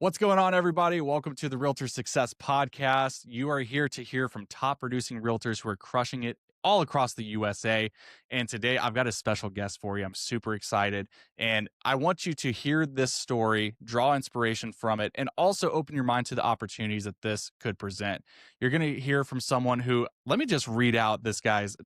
What's going on, everybody? Welcome to the Realtor Success Podcast. You are here to hear from top producing realtors who are crushing it all across the USA. And today I've got a special guest for you. I'm super excited. And I want you to hear this story, draw inspiration from it, and also open your mind to the opportunities that this could present. You're going to hear from someone who, let me just read out this guy's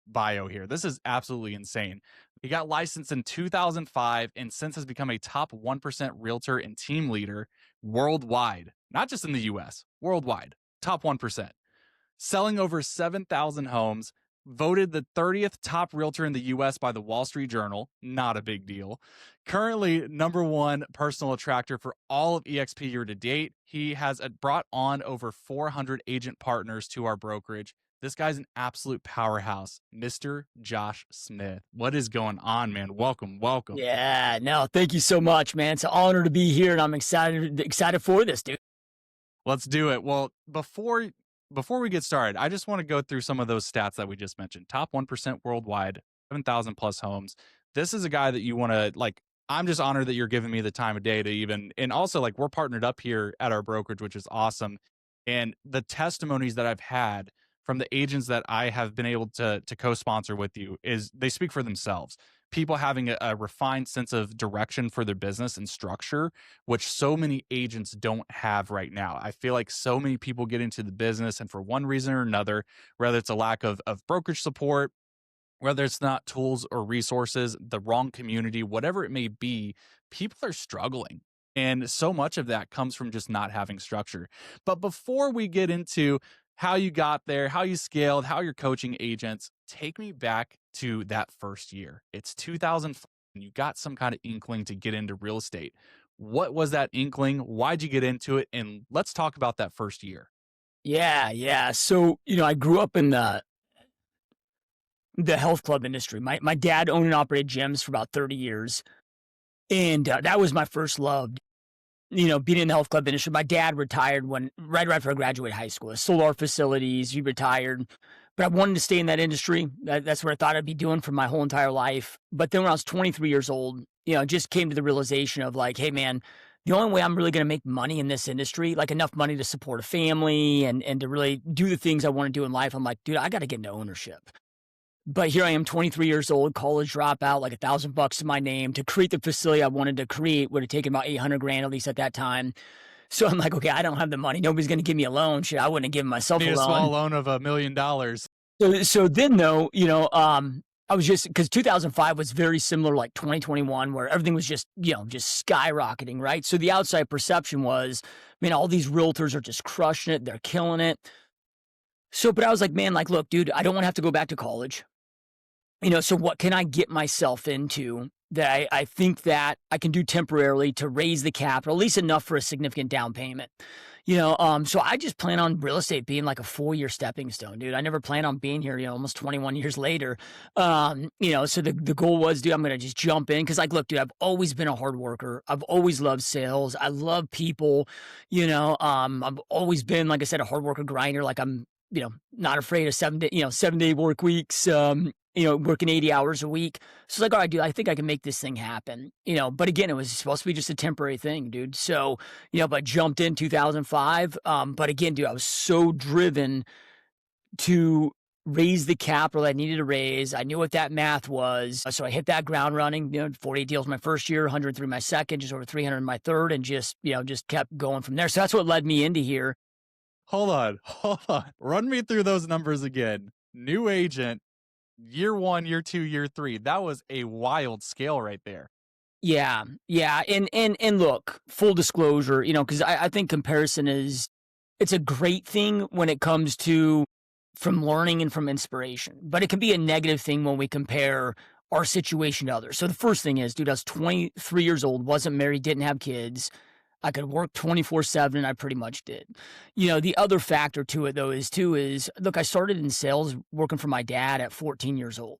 bio here. This is absolutely insane. He got licensed in 2005 and since has become a top 1% realtor and team leader worldwide, not just in the US, worldwide, top 1%, selling over 7,000 homes, voted the 30th top realtor in the US by the Wall Street Journal, not a big deal. Currently number one personal attractor for all of EXP year to date. He has brought on over 400 agent partners to our brokerage. This guy's an absolute powerhouse, Mr. Josh Smith. What is going on, man? Welcome. Yeah, no, thank you so much, man. It's an honor to be here, and I'm excited for this, dude. Let's do it. Well, before we get started, I just want to go through some of those stats that we just mentioned. Top 1% worldwide, 7,000 plus homes. This is a guy that you want to, like, I'm just honored that you're giving me the time of day to even, and also, like, we're partnered up here at our brokerage, which is awesome. And the testimonies that I've had from the agents that I have been able to co-sponsor with you is they speak for themselves. People having a refined sense of direction for their business and structure, which so many agents don't have right now. I feel like so many people get into the business and for one reason or another, whether it's a lack of brokerage support, whether it's not tools or resources, the wrong community, whatever it may be, people are struggling. And so much of that comes from just not having structure. But before we get into how you got there, how you scaled, how you're coaching agents, take me back to that first year. It's 2005, and you got some kind of inkling to get into real estate. What was that inkling? Why'd you get into it? And let's talk about that first year. Yeah. So, I grew up in the health club industry. My dad owned and operated gyms for about 30 years, and that was my first love. Being in the health club industry. My dad retired right after I graduated high school. Sold our facilities. He retired, but I wanted to stay in that industry. That's what I thought I'd be doing for my whole entire life. But then when I was 23 years old, just came to the realization of like, hey man, the only way I'm really going to make money in this industry, like enough money to support a family and to really do the things I want to do in life, I'm like, dude, I got to get into ownership. But here I am, 23 years old, college dropout, like $1,000 to my name. To create the facility I wanted to create would have taken about 800 grand, at least at that time. So I'm like, okay, I don't have the money. Nobody's going to give me a loan. Shit, I wouldn't have given myself a loan. A small loan of $1 million. So then though, I was just, because 2005 was very similar like 2021, where everything was just skyrocketing, right? So the outside perception was, man, all these realtors are just crushing it. They're killing it. So, but I was like, man, like, look, dude, I don't want to have to go back to college. So what can I get myself into that I think that I can do temporarily to raise the capital, at least enough for a significant down payment? So I just plan on real estate being like a 4-year stepping stone, dude. I never plan on being here, almost 21 years later. So the goal was, dude, I'm going to just jump in. Cause like, look, dude, I've always been a hard worker. I've always loved sales. I love people, I've always been, like I said, a hard worker grinder. Like I'm, not afraid of 7-day work weeks, working 80 hours a week. So it's like, all right, dude, I think I can make this thing happen, but again, it was supposed to be just a temporary thing, dude. So, but jumped in 2005. But again, dude, I was so driven to raise the capital I needed to raise. I knew what that math was. So I hit that ground running, 48 deals my first year, 103 my second, just over 300 in my third, and just kept going from there. So that's what led me into here. Hold on. Run me through those numbers again. New agent, year 1, year 2, year 3. That was a wild scale right there. Yeah. And look, full disclosure, because I think comparison it's a great thing when it comes to from learning and from inspiration, but it can be a negative thing when we compare our situation to others. So the first thing is, dude, I was 23 years old, wasn't married, didn't have kids. I could work 24/7, and I pretty much did. The other factor to it, though, is, look, I started in sales working for my dad at 14 years old,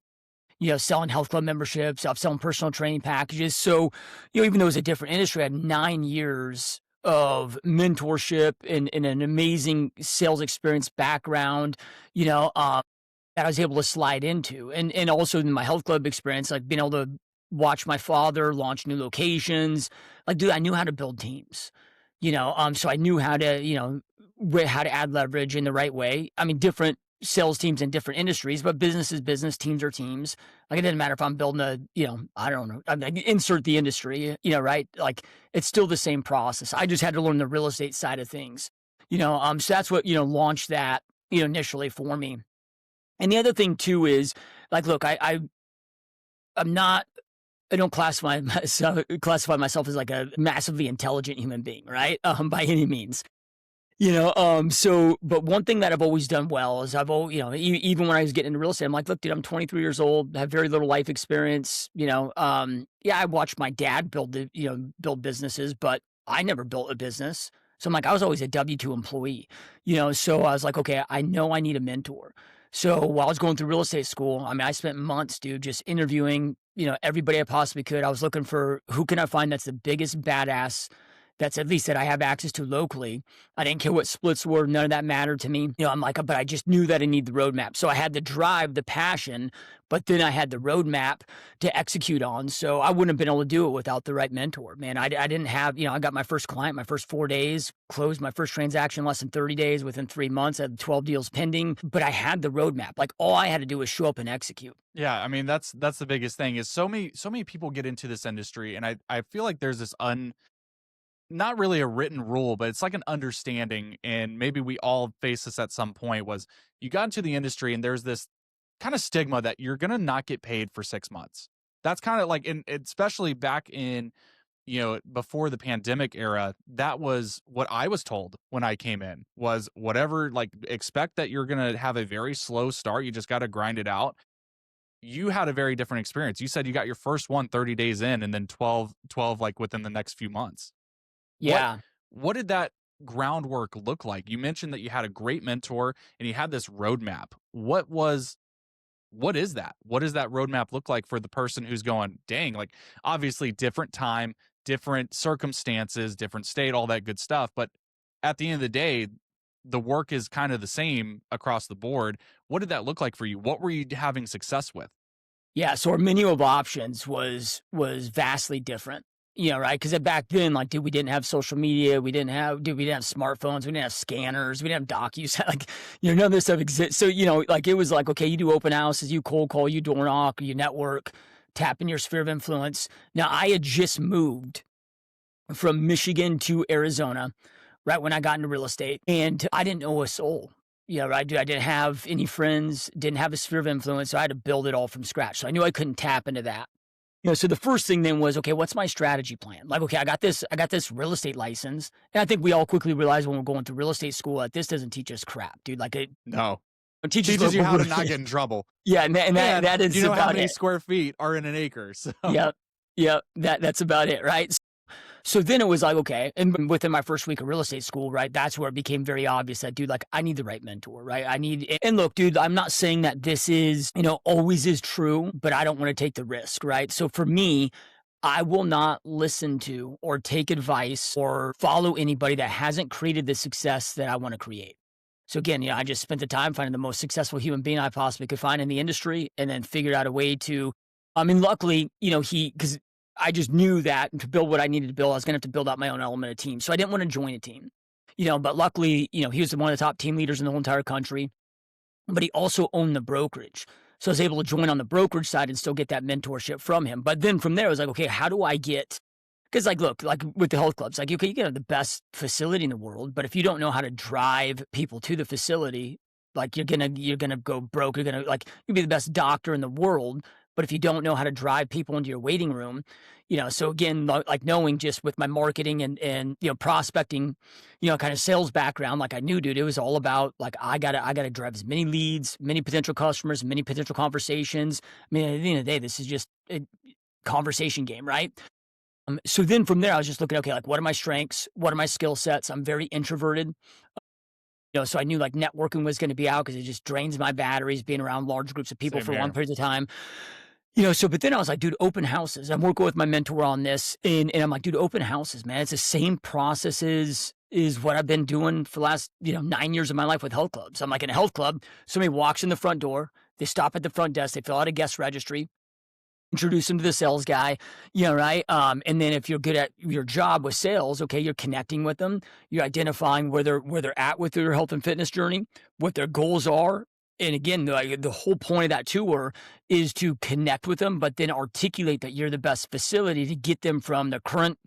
selling health club memberships, selling personal training packages. So, even though it was a different industry, I had 9 years of mentorship and an amazing sales experience background, that I was able to slide into. And also in my health club experience, like being able to watch my father launch new locations. Like, dude, I knew how to build teams. So I knew how to, how to add leverage in the right way. I mean, different sales teams in different industries, but business is business, teams are teams. Like it doesn't matter if I'm building I don't know, I mean, insert the industry, right? Like it's still the same process. I just had to learn the real estate side of things, so that's what, launched that, initially for me. And the other thing too is like, look, I'm not, I don't classify myself as like a massively intelligent human being, right? By any means. But one thing that I've always done well is I've always, even when I was getting into real estate, I'm like, look, dude, I'm 23 years old, have very little life experience, yeah, I watched my dad build businesses, but I never built a business. So I'm like, I was always a W-2 employee, so I was like, okay, I know I need a mentor. So while I was going through real estate school, I mean, I spent months, dude, just interviewing, everybody I possibly could. I was looking for who can I find that's the biggest badass that's at least that I have access to locally. I didn't care what splits were. None of that mattered to me. I'm like, but I just knew that I need the roadmap. So I had the drive, the passion, but then I had the roadmap to execute on. So I wouldn't have been able to do it without the right mentor, man. I didn't have, I got my first client, my first 4 days, closed my first transaction less than 30 days. Within 3 months, I had 12 deals pending, but I had the roadmap. Like all I had to do was show up and execute. Yeah, I mean that's the biggest thing is so many people get into this industry, and I feel like there's this not really a written rule, but it's like an understanding, and maybe we all face this at some point, was you got into the industry and there's this kind of stigma that you're going to not get paid for 6 months. That's kind of like, in especially back in, before the pandemic era, that was what I was told when I came in, was whatever, like, expect that you're going to have a very slow start. You just got to grind it out. You had a very different experience. You said you got your first one 30 days in, and then 12 like within the next few months. What Yeah. what did that groundwork look like? You mentioned that you had a great mentor and you had this roadmap. What is that? What does that roadmap look like for the person who's going, dang, like obviously different time, different circumstances, different state, all that good stuff. But at the end of the day, the work is kind of the same across the board. What did that look like for you? What were you having success with? Yeah, so our menu of options was vastly different. Right? Because back then, like, dude, we didn't have social media, we didn't have smartphones, we didn't have scanners, we didn't have docus, like, none of this stuff exists. So, like, it was like, okay, you do open houses, you cold call, you door knock, you network, tap in your sphere of influence. Now, I had just moved from Michigan to Arizona, right when I got into real estate, and I didn't know a soul. Yeah, right. Dude, I didn't have any friends, didn't have a sphere of influence, so I had to build it all from scratch. So I knew I couldn't tap into that. So the first thing then was, okay, what's my strategy plan? Like, okay, I got this real estate license. And I think we all quickly realized when we're going through real estate school that this doesn't teach us crap, dude. Like No. it Teaches you how to not get in trouble. Yeah, and that is do you know about how many it. square feet are in an acre? So. Yep. That's about it, right? So then it was like, okay, and within my first week of real estate school, right, that's where it became very obvious that, dude, like, I need the right mentor, right? And look, dude, I'm not saying that this is, always is true, but I don't want to take the risk, right? So for me, I will not listen to or take advice or follow anybody that hasn't created the success that I want to create. So again, I just spent the time finding the most successful human being I possibly could find in the industry, and then figured out a way to, I mean, luckily, because I just knew that to build what I needed to build, I was going to have to build out my own element of team. So I didn't want to join a team, but luckily, he was one of the top team leaders in the whole entire country, but he also owned the brokerage. So I was able to join on the brokerage side and still get that mentorship from him. But then from there, I was like, okay, how do I get, because like, look, like with the health clubs, like, okay, you can have the best facility in the world, but if you don't know how to drive people to the facility, like you're going to go broke. You'll be the best doctor in the world, but if you don't know how to drive people into your waiting room, so again, like knowing just with my marketing and prospecting, kind of sales background, like I knew, dude, it was all about like, I gotta drive as many leads, many potential customers, many potential conversations. I mean, at the end of the day, this is just a conversation game, right? So then from there, I was just looking, okay, like what are my strengths? What are my skill sets? I'm very introverted. So I knew like networking was going to be out because it just drains my batteries being around large groups of people Same for here. long periods of time. But then I was like, dude, open houses. I'm working with my mentor on this. And I'm like, dude, open houses, man. It's the same processes is what I've been doing for the last, 9 years of my life with health clubs. I'm like in a health club, somebody walks in the front door, they stop at the front desk, they fill out a guest registry. introduce them to the sales guy, right? And then if you're good at your job with sales, okay, you're connecting with them, you're identifying where they're at with their health and fitness journey, what their goals are. And again, the whole point of that tour is to connect with them, but then articulate that you're the best facility to get them from the current,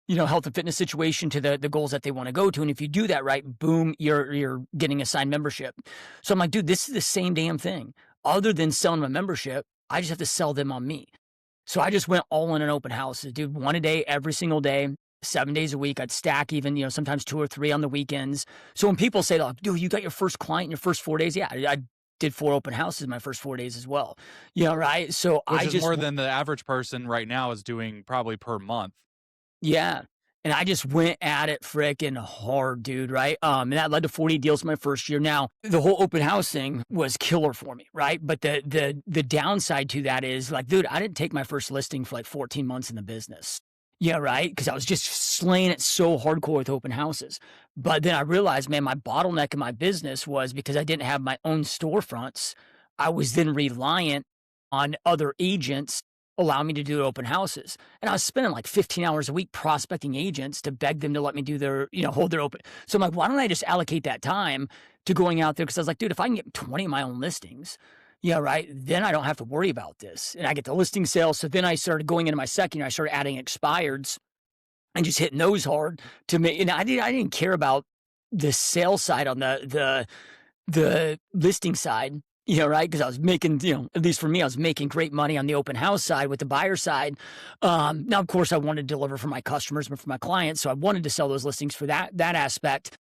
health and fitness situation to the goals that they want to go to. And if you do that right, boom, you're getting assigned membership. So I'm like, dude, this is the same damn thing. Other than selling my membership, I just have to sell them on me. So I just went all in on open houses, dude, one a day, every single day, 7 days a week. I'd stack even, sometimes 2 or 3 on the weekends. So when people say, like, dude, you got your first client in your first 4 days. Yeah, I did 4 open houses my first 4 days as well. Right? So Which I is just more than the average person right now is doing probably per month. Yeah. And I just went at it frickin' hard, dude, right? And that led to 40 deals my first year. Now, the whole open house thing was killer for me, right? But the downside to that is, like, dude, I didn't take my first listing for like 14 months in the business. Yeah, right? Because I was just slaying it so hardcore with open houses. But then I realized, man, my bottleneck in my business was because I didn't have my own storefronts. I was then reliant on other agents allow me to do open houses. And I was spending like 15 hours a week prospecting agents to beg them to let me do their, hold their open. So I'm like, why don't I just allocate that time to going out there? Because I was like, dude, if I can get 20 of my own listings, right, then I don't have to worry about this. And I get the listing sales. So then I started going into my second year, I started adding expireds and just hitting those hard to me. And I didn't care about the sales side on the listing side, right? Because I was making, at least for me, I was making great money on the open house side with the buyer side. Now, of course, I wanted to deliver for my customers, but for my clients. So I wanted to sell those listings for that aspect.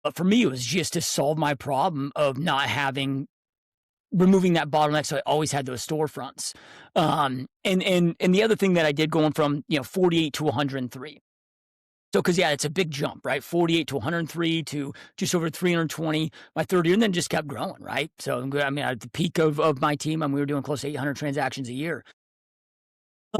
But for me, it was just to solve my problem of not removing that bottleneck. So I always had those storefronts. And the other thing that I did going from, 48 to 103. So, because, yeah, it's a big jump, right? 48 to 103 to just over 320 my third year, and then just kept growing, right? So, I mean, at the peak of my team, we were doing close to 800 transactions a year,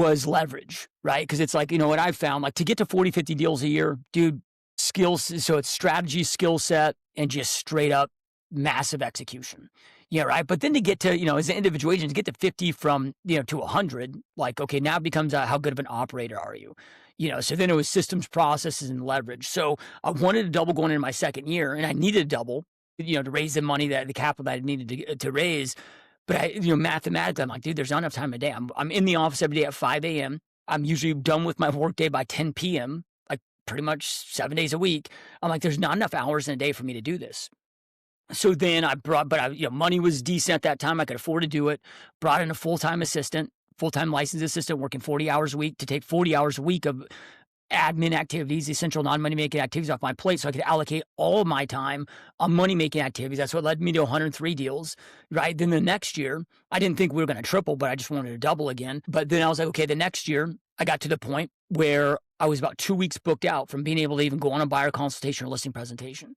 was leverage, right? Because it's like, what I found, like, to get to 40, 50 deals a year, dude, skills, so it's strategy, skill set, and just straight up massive execution. Yeah, right. But then to get to, as an individual agent, to get to 50 from, to 100, like, okay, now it becomes how good of an operator are you? So then it was systems, processes, and leverage. So I wanted to double going into my second year, and I needed a double, to raise the money the capital that I needed to raise. But mathematically, I'm like, dude, there's not enough time a day. I'm in the office every day at 5 a.m. I'm usually done with my workday by 10 p.m., like pretty much 7 days a week. I'm like, there's not enough hours in a day for me to do this. So then money was decent at that time. I could afford to do it. Brought in a full-time licensed assistant working 40 hours a week to take 40 hours a week of admin activities, essential non-money making activities off my plate so I could allocate all of my time on money making activities. That's what led me to 103 deals, right? Then the next year, I didn't think we were going to triple, but I just wanted to double again. But then I was like, okay, the next year I got to the point where I was about 2 weeks booked out from being able to even go on a buyer consultation or listing presentation.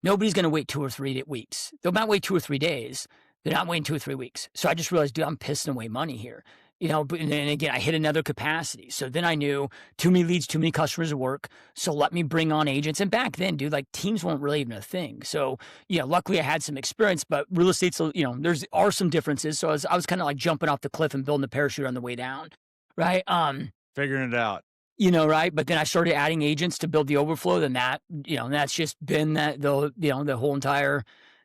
Nobody's going to wait 2 or 3 weeks. They'll not wait 2 or 3 days. They're not waiting 2 or 3 weeks. So I just realized, dude, I'm pissing away money here. But and then again, I hit another capacity. So then I knew too many leads, too many customers to work. So let me bring on agents. And back then, dude, like teams weren't really even a thing. So, luckily I had some experience, but real estate's, are some differences. So I was kind of like jumping off the cliff and building a parachute on the way down. Right. Figuring it out. Right. But then I started adding agents to build the overflow. Then and that's just been the whole entire,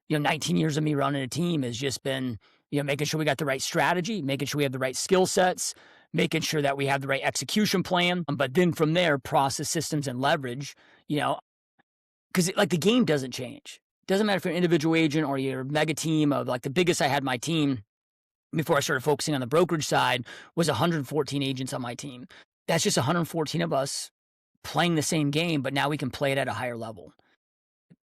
19 years of me running a team has just been, making sure we got the right strategy, making sure we have the right skill sets, making sure that we have the right execution plan. But then from there, process, systems, and leverage, because like the game doesn't change. Doesn't matter if you're an individual agent or you're a mega team of like the biggest I had my team before I started focusing on the brokerage side was 114 agents on my team. That's just 114 of us playing the same game, but now we can play it at a higher level.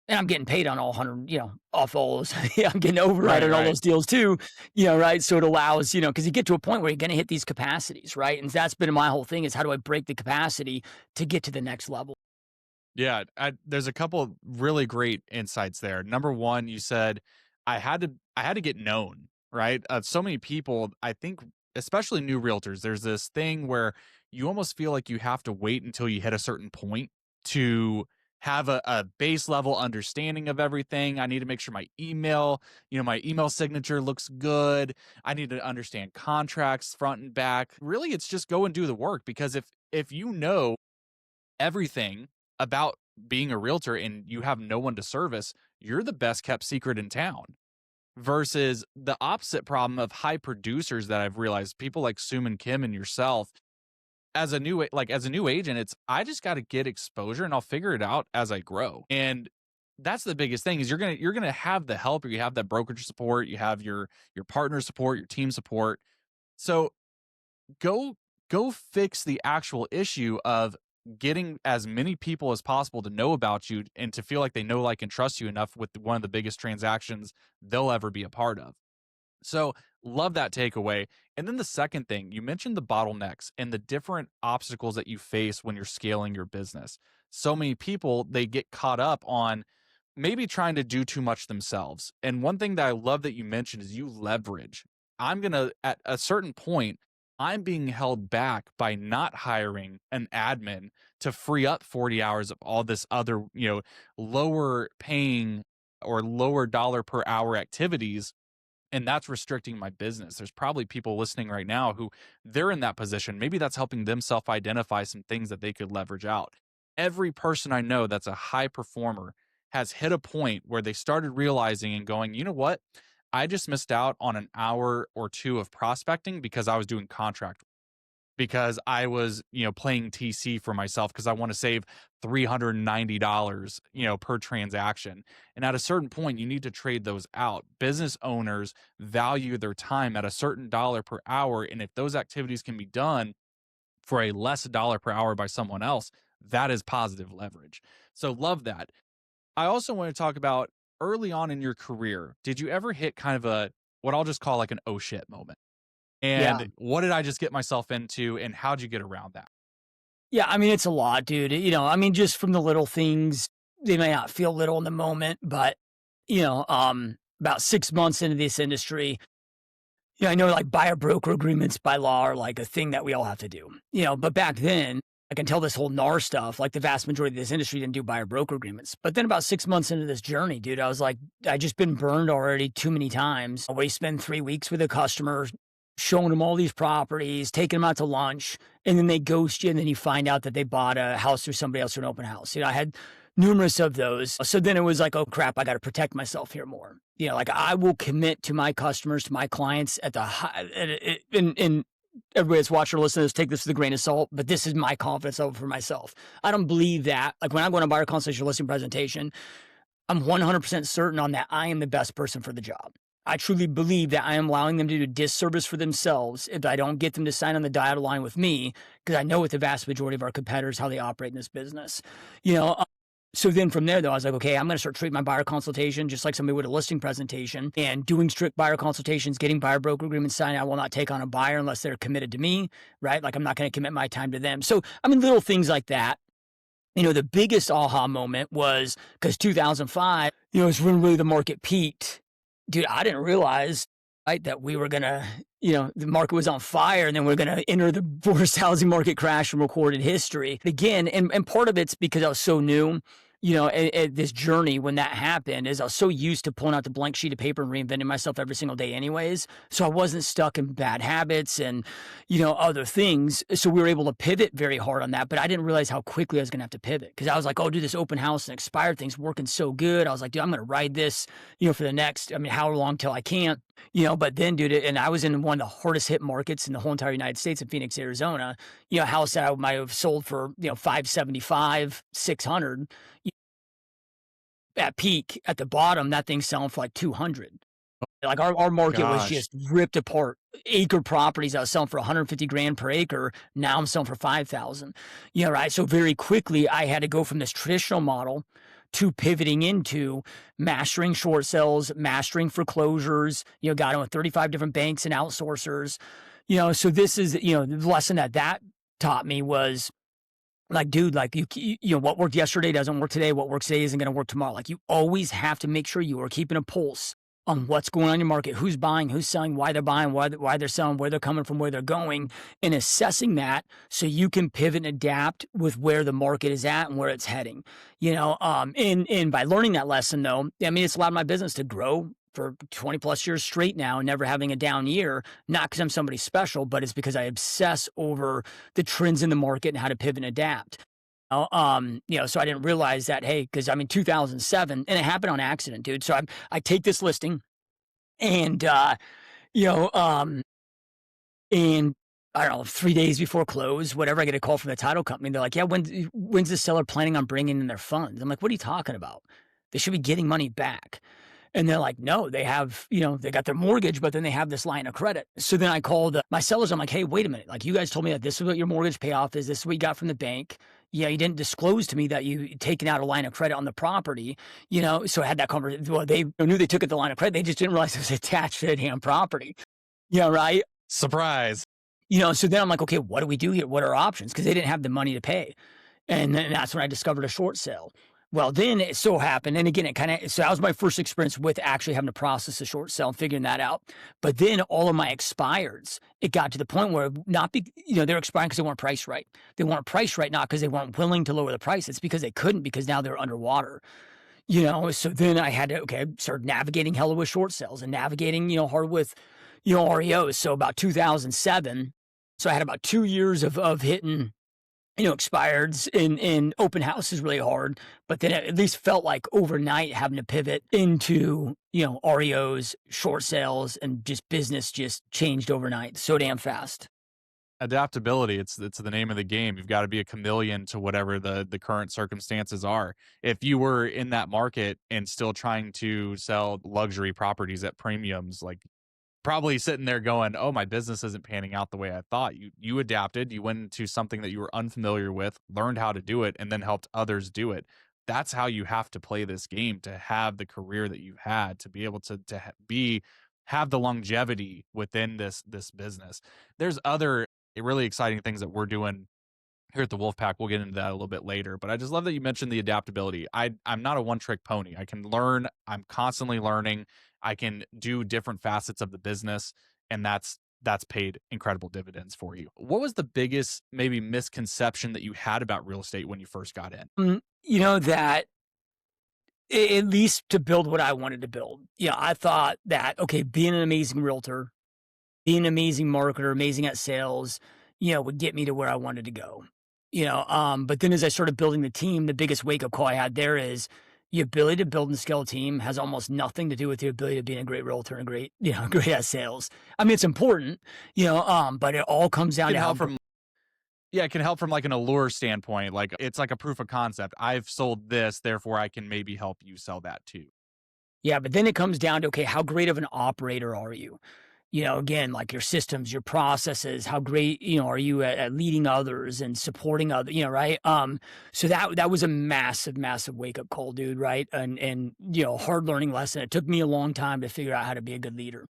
And I'm getting paid on all 100, off all those. I'm getting override on all those deals too, right? So it allows, because you get to a point where you're going to hit these capacities, right? And that's been my whole thing is how do I break the capacity to get to the next level? Yeah, there's a couple really great insights there. Number one, you said I had to get known, right? So many people, I think, especially new realtors, there's this thing where you almost feel like you have to wait until you hit a certain point to have a base level understanding of everything. I need to make sure my email signature looks good. I need to understand contracts front and back. Really, it's just go and do the work, because if you know everything about being a realtor and you have no one to service, you're the best kept secret in town. Versus the opposite problem of high producers that I've realized, people like Sum and Kim and yourself, as a new agent, it's I just got to get exposure and I'll figure it out as I grow. And that's the biggest thing is you're gonna have the help, or you have that brokerage support, you have your partner support, your team support. So go go fix the actual issue of getting as many people as possible to know about you and to feel like they know, like, and trust you enough with one of the biggest transactions they'll ever be a part of. So, love that takeaway. And then the second thing, you mentioned the bottlenecks and the different obstacles that you face when you're scaling your business. So many people, they get caught up on maybe trying to do too much themselves. And one thing that I love that you mentioned is you leverage. At a certain point, I'm being held back by not hiring an admin to free up 40 hours of all this other, lower paying or lower dollar per hour activities, and that's restricting my business. There's probably people listening right now who they're in that position. Maybe that's helping them self-identify some things that they could leverage out. Every person I know that's a high performer has hit a point where they started realizing and going, you know what? I just missed out on an hour or two of prospecting because I was doing contract, because I was, playing TC for myself because I want to save $390, per transaction. And at a certain point, you need to trade those out. Business owners value their time at a certain dollar per hour. And if those activities can be done for a less dollar per hour by someone else, that is positive leverage. So love that. I also want to talk about early on in your career, did you ever hit kind of what I'll just call like an oh shit moment? Yeah. And what did I just get myself into, and how'd you get around that? Yeah, I mean, it's a lot, dude. Just from the little things, they may not feel little in the moment, but about 6 months into this industry, I know like buyer broker agreements by law are like a thing that we all have to do. But back then, like until this whole NAR stuff, like the vast majority of this industry didn't do buyer broker agreements. But then about 6 months into this journey, dude, I was like, I just been burned already too many times. We spend 3 weeks with a customer, showing them all these properties, taking them out to lunch, and then they ghost you, and then you find out that they bought a house through somebody else through an open house. I had numerous of those. So then it was like, oh crap, I got to protect myself here more. Like I will commit to my customers, to my clients at the high, and everybody that's watching or listening to this, take this with a grain of salt, but this is my confidence level for myself. I don't believe that. Like when I go on a buyer consultation or listing presentation, I'm 100% certain on that I am the best person for the job. I truly believe that I am allowing them to do a disservice for themselves if I don't get them to sign on the dotted line with me, because I know with the vast majority of our competitors how they operate in this business. So then from there, though, I was like, okay, I'm going to start treating my buyer consultation just like somebody would a listing presentation, and doing strict buyer consultations, getting buyer broker agreements signed. I will not take on a buyer unless they're committed to me, right? Like I'm not going to commit my time to them. So, little things like that. The biggest aha moment was because 2005, is when really the market peaked. Dude, I didn't realize, right, that we were going to, the market was on fire, and then we're going to enter the worst housing market crash in recorded history. Again, and part of it's because I was so new, at this journey when that happened, is I was so used to pulling out the blank sheet of paper and reinventing myself every single day anyways. So I wasn't stuck in bad habits and, other things. So we were able to pivot very hard on that, but I didn't realize how quickly I was going to have to pivot, because I was like, oh, dude, this open house and expired thing's working so good. I was like, dude, I'm going to ride this, for the next, however long till I can't, but then, dude, and I was in one of the hardest hit markets in the whole entire United States, in Phoenix, Arizona, a house that I might have sold for, 575, 600. At peak, at the bottom, that thing's selling for like 200. Like our market was Gosh. just ripped apart. Acre properties I was selling for 150 grand per acre. Now I'm selling for 5,000. Right. So very quickly I had to go from this traditional model to pivoting into mastering short sales, mastering foreclosures, got in with 35 different banks and outsourcers. So this is, the lesson that taught me was, like, dude, like what worked yesterday doesn't work today. What works today isn't going to work tomorrow. Like you always have to make sure you are keeping a pulse on what's going on in your market, who's buying, who's selling, why they're buying, why they're selling, where they're coming from, where they're going, and assessing that so you can pivot and adapt with where the market is at and where it's heading. And by learning that lesson though, I mean, it's allowed my business to grow for 20 plus years straight now and never having a down year, not because I'm somebody special, but it's because I obsess over the trends in the market and how to pivot and adapt. So I didn't realize that, hey, because I'm in 2007 and it happened on accident, dude. So I take this listing and, you know, um, and I don't know, 3 days before close, whatever, I get a call from the title company. They're like, yeah, when's the seller planning on bringing in their funds? I'm like, what are you talking about? They should be getting money back. And they're like, no, they have, they got their mortgage, but then they have this line of credit. So then I called my sellers. I'm like, hey, wait a minute. Like, you guys told me that this is what your mortgage payoff is. This is what you got from the bank. Yeah, you didn't disclose to me that you taken out a line of credit on the property, So I had that conversation. Well, they knew they took it the line of credit. They just didn't realize it was attached to the damn property. Yeah, right. Surprise. So then I'm like, okay, what do we do here? What are our options? Because they didn't have the money to pay. And then that's when I discovered a short sale. Well, then it so happened, and again, so that was my first experience with actually having to process a short sale and figuring that out. But then all of my expireds, it got to the point where they're expiring because they weren't priced right. They weren't priced right, not because they weren't willing to lower the price. It's because they couldn't, because now they're underwater. So then I had to, start navigating hella with short sales and navigating, hard with, REOs. So about 2007, so I had about 2 years of hitting expireds in open house is really hard, but then it at least felt like overnight having to pivot into, REOs, short sales, and just business just changed overnight so damn fast. Adaptability, it's the name of the game. You've got to be a chameleon to whatever the current circumstances are. If you were in that market and still trying to sell luxury properties at premiums, like, probably sitting there going, "Oh, my business isn't panning out the way I thought." You adapted, you went into something that you were unfamiliar with, learned how to do it, and then helped others do it. That's how you have to play this game to have the career that you had, to be able to have the longevity within this business. There's other really exciting things that we're doing here at the Wolfpack. We'll get into that a little bit later, but I just love that you mentioned the adaptability. I'm not a one-trick pony. I can learn. I'm constantly learning. I can do different facets of the business, and that's paid incredible dividends for you. What was the biggest maybe misconception that you had about real estate when you first got in? That at least to build what I wanted to build. I thought that, okay, being an amazing realtor, being an amazing marketer, amazing at sales, would get me to where I wanted to go. But then as I started building the team, the biggest wake up call I had there is the ability to build and scale a team has almost nothing to do with the ability to be a great realtor and great, great at sales. I mean, it's important, but it all comes down Can to how help from Yeah, it can help from like an allure standpoint. Like, it's like a proof of concept. I've sold this, therefore I can maybe help you sell that too. Yeah, but then it comes down to, okay, how great of an operator are you? Again, like your systems, your processes, how great, are you at leading others and supporting others, right? So that was a massive, massive wake up call, dude, right? And hard learning lesson. It took me a long time to figure out how to be a good leader.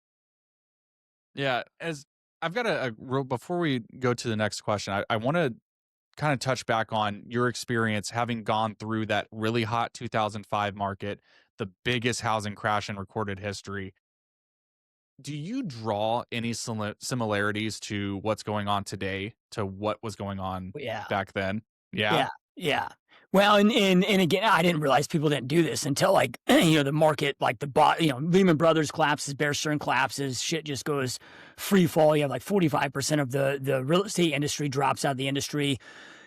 Yeah, as I've got before we go to the next question, I want to kind of touch back on your experience having gone through that really hot 2005 market, the biggest housing crash in recorded history. Do you draw any similarities to what's going on today to what was going on Yeah. back then? Yeah. Yeah, yeah. Well, and again, I didn't realize people didn't do this until like the market, like Lehman Brothers collapses, Bear Stearns collapses, shit just goes free fall. You have like 45% of the real estate industry drops out of the industry.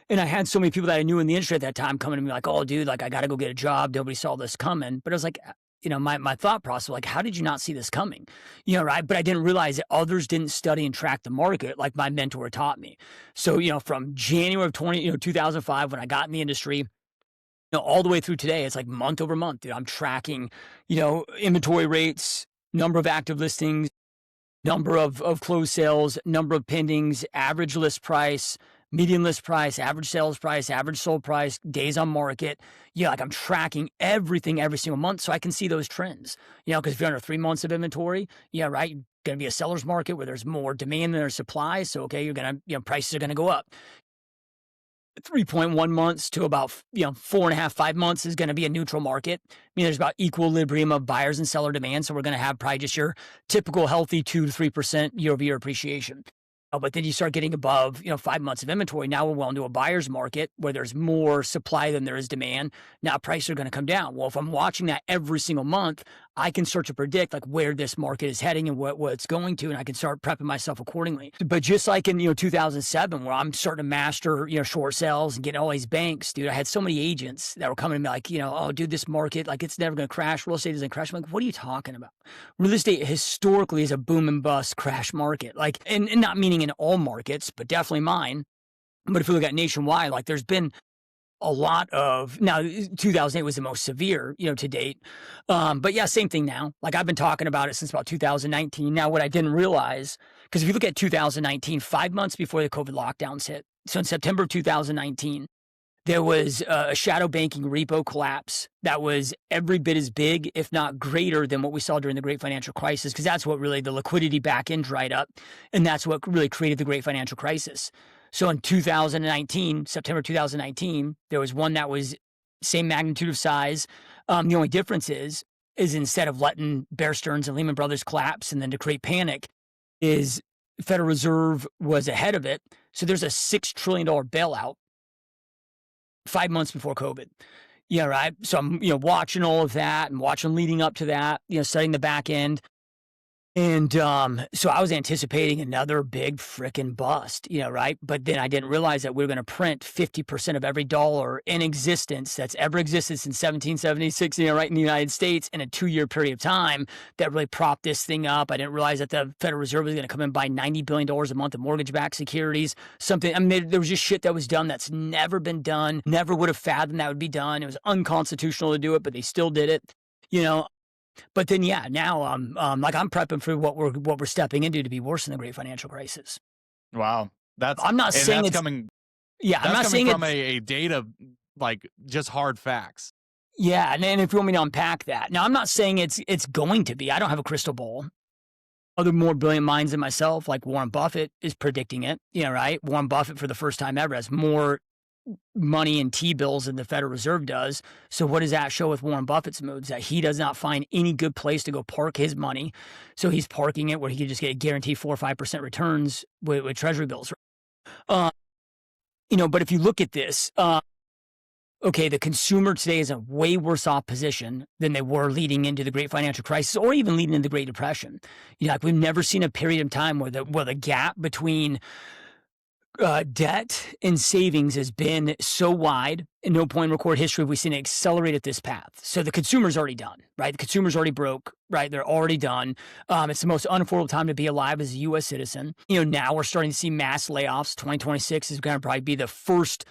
And I had so many people that I knew in the industry at that time coming to me like, "Oh, dude, like I got to go get a job. Nobody saw this coming." But I was like, my thought process, like, how did you not see this coming? Right? But I didn't realize that others didn't study and track the market like my mentor taught me. So, from January of 2005, when I got in the industry, all the way through today, it's like month over month, dude, I'm tracking, inventory rates, number of active listings, number of closed sales, number of pendings, average list price, median list price, average sales price, average sold price, days on market. Like I'm tracking everything every single month so I can see those trends. Because if you're under 3 months of inventory, right, you're going to be a seller's market where there's more demand than there's supply. So, okay, you're going to, prices are going to go up. 3.1 months to about 4.5, 5 months is going to be a neutral market. I mean, there's about equilibrium of buyers and seller demand, so we're going to have probably just your typical healthy 2 to 3% year-over-year appreciation. But then you start getting above 5 months of inventory. Now we're well into a buyer's market where there's more supply than there is demand. Now prices are going to come down. Well, if I'm watching that every single month, I can start to predict like where this market is heading and what it's going to, and I can start prepping myself accordingly. But just like in 2007, where I'm starting to master short sales and getting all these banks, dude, I had so many agents that were coming to me like, oh, dude, this market, like it's never going to crash. Real estate isn't crash. I'm like, what are you talking about? Real estate historically is a boom and bust crash market. Like, and not meaning in all markets, but definitely mine. But if you look at nationwide, like there's been a lot of, now 2008 was the most severe, to date. But yeah, same thing now. Like I've been talking about it since about 2019. Now, what I didn't realize, because if you look at 2019, 5 months before the COVID lockdowns hit, so in September of 2019, there was a shadow banking repo collapse that was every bit as big, if not greater, than what we saw during the Great Financial Crisis, because that's what really the liquidity back end dried up, and that's what really created the Great Financial Crisis. So in 2019, September 2019, there was one that was same magnitude of size. The only difference is instead of letting Bear Stearns and Lehman Brothers collapse and then to create panic, is Federal Reserve was ahead of it. So there's a $6 trillion bailout 5 months before COVID. Yeah, right. So I'm, watching all of that and watching leading up to that, studying the back end. And so I was anticipating another big freaking bust, right? But then I didn't realize that we were going to print 50% of every dollar in existence that's ever existed since 1776, right, in the United States in a 2-year period of time that really propped this thing up. I didn't realize that the Federal Reserve was going to come in and buy $90 billion a month of mortgage-backed securities. Something, I mean, there was just shit that was done that's never been done, never would have fathomed that would be done. It was unconstitutional to do it, but they still did it, But then, yeah, now I'm prepping for what we're stepping into to be worse than the Great Financial Crisis. Wow, I'm not saying that's it's coming. Yeah, That's I'm not coming saying from a data, like just hard facts. Yeah, and if you want me to unpack that, now I'm not saying it's going to be. I don't have a crystal ball. Other more brilliant minds than myself, like Warren Buffett, is predicting it. Right? Warren Buffett, for the first time ever, has more money in T-bills than the Federal Reserve does. So what does that show with Warren Buffett's moods? That he does not find any good place to go park his money. So he's parking it where he could just get a guaranteed 4 or 5% returns with treasury bills. But if you look at this, okay, the consumer today is in a way worse off position than they were leading into the Great Financial Crisis or even leading into the Great Depression. Like we've never seen a period of time where the gap between debt and savings has been so wide. In no point in recorded history have we seen it accelerate at this path. So the consumer's already done, right? The consumer's already broke, right? They're already done. It's the most unaffordable time to be alive as a U.S. citizen. Now we're starting to see mass layoffs. 2026 is going to probably be the first,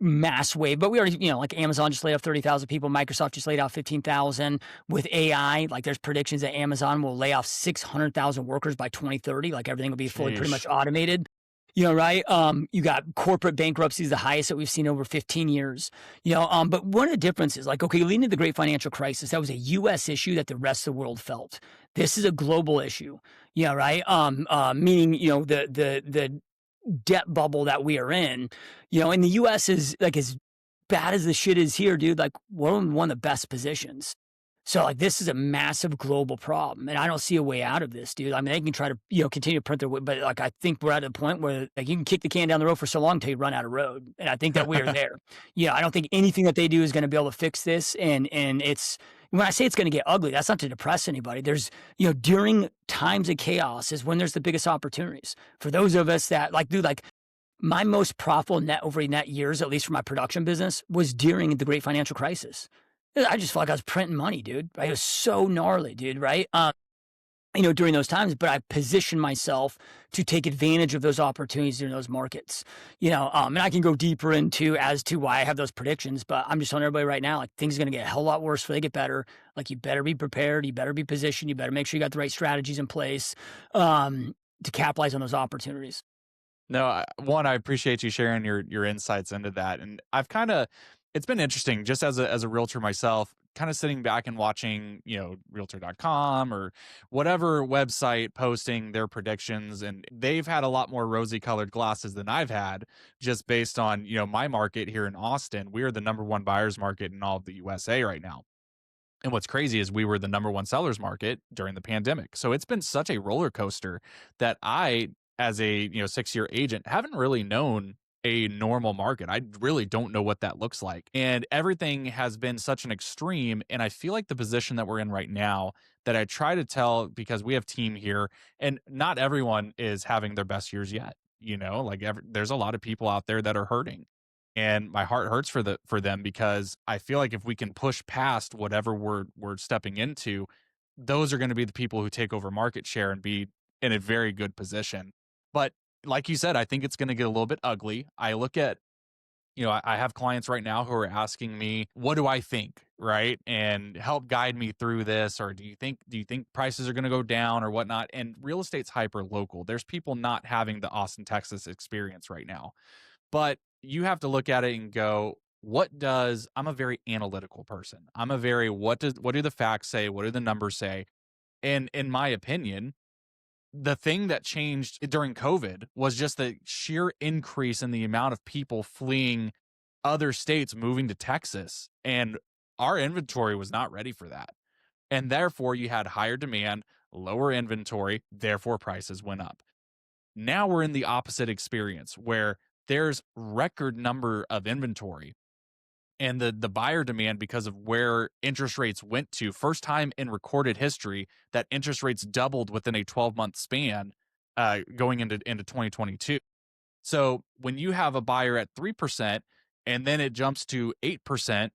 mass wave. But we already, like Amazon just laid off 30,000 people. Microsoft just laid off 15,000. With AI, like there's predictions that Amazon will lay off 600,000 workers by 2030. Like everything will be fully pretty much automated. Right? You got corporate bankruptcies, the highest that we've seen over 15 years. But one of the differences, like, okay, leading to the Great Financial Crisis, that was a U.S. issue that the rest of the world felt. This is a global issue. Right? Meaning, the debt bubble that we are in, and the U.S. is like as bad as the shit is here, dude. Like we're in one of the best positions. So like this is a massive global problem, and I don't see a way out of this, dude. I mean, they can try to continue to print their way, but like I think we're at a point where like you can kick the can down the road for so long until you run out of road, and I think that we are there. I don't think anything that they do is going to be able to fix this, and it's when I say it's going to get ugly, that's not to depress anybody. There's during times of chaos is when there's the biggest opportunities for those of us that like my most profitable net years, at least for my production business, was during the Great Financial Crisis. I just felt like I was printing money, dude. Right? It was so gnarly, dude. Right? During those times, but I positioned myself to take advantage of those opportunities in those markets. And I can go deeper into as to why I have those predictions, but I'm just telling everybody right now, like things are going to get a hell lot worse before they get better. Like you better be prepared. You better be positioned. You better make sure you got the right strategies in place to capitalize on those opportunities. No, I appreciate you sharing your insights into that, and it's been interesting just as a realtor myself, kind of sitting back and watching, realtor.com or whatever website posting their predictions, and they've had a lot more rosy colored glasses than I've had, just based on, my market here in Austin. We're the number one buyers market in all of the USA right now. And what's crazy is we were the number one sellers market during the pandemic. So it's been such a roller coaster that I, as a 6-year agent, haven't really known a normal market. I really don't know what that looks like. And everything has been such an extreme. And I feel like the position that we're in right now, that I try to tell, because we have team here, and not everyone is having their best years yet. There's a lot of people out there that are hurting, and my heart hurts for them, because I feel like if we can push past whatever we're stepping into, those are going to be the people who take over market share and be in a very good position. But like you said, I think it's going to get a little bit ugly. I look at, I have clients right now who are asking me, what do I think, right? And help guide me through this. Or do you think prices are going to go down or whatnot? And real estate's hyper local. There's people not having the Austin, Texas experience right now. But you have to look at it and go, I'm a very analytical person. I'm a very, what do the facts say? What do the numbers say? And in my opinion, the thing that changed during COVID was just the sheer increase in the amount of people fleeing other states, moving to Texas. And our inventory was not ready for that. And therefore you had higher demand, lower inventory, therefore prices went up. Now we're in the opposite experience, where there's record number of inventory, and the buyer demand, because of where interest rates went to, first time in recorded history that interest rates doubled within a 12-month span, going into 2022. So when you have a buyer at 3% and then it jumps to 8%